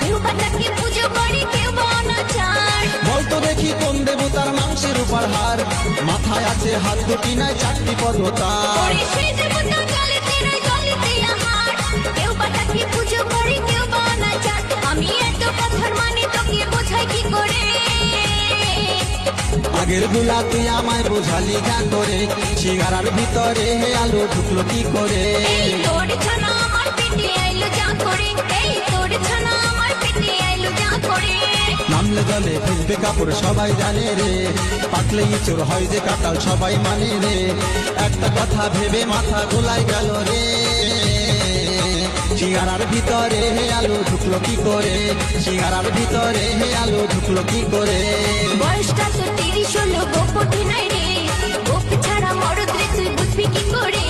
কেউ বা তাকে পুজো করে কেউ বা অনাচার। বলতো দেখি কোন দেবতার মাংসের উপর হার, মাথায় আছে হাত দুটি নাই চারটি পদতার। ওরে সেই দেবতার গালেতে রয় গলিতে আহার, কেউ বা তাকে পুজো করে কেউ বা অনাচার। আমি এত কথার মানে তোকে বোঝাই কি করে? আগের গুলা তুই আমায় বোঝালি গান করে, সিঙ্গারার ভিতরে আলো ঢুকলো কি করে? এই তোর ছানা আমার পেটে আইলো যা করে, এই তোর ছানা আমার পেটে আইলো যা করে। নামলে জলে ভিজবে কাপড় সবাই জানে রে, পাকলে ইঁচড় হয় যে কাঁঠাল সবাই মানে রে। একটা কথা ভেবে মাথা গোলাই গেল রে, সিঙ্গারার ভিতরে আলো ঢুকলো কি করে? সিঙ্গারার ভিতরে আলো ঢুকলো কি করে? বয়সটা তো 30 হলো, গোপ ওঠে নাই রে, গোপ ছাড়া মরদ রে তুই বুঝবি কি করে?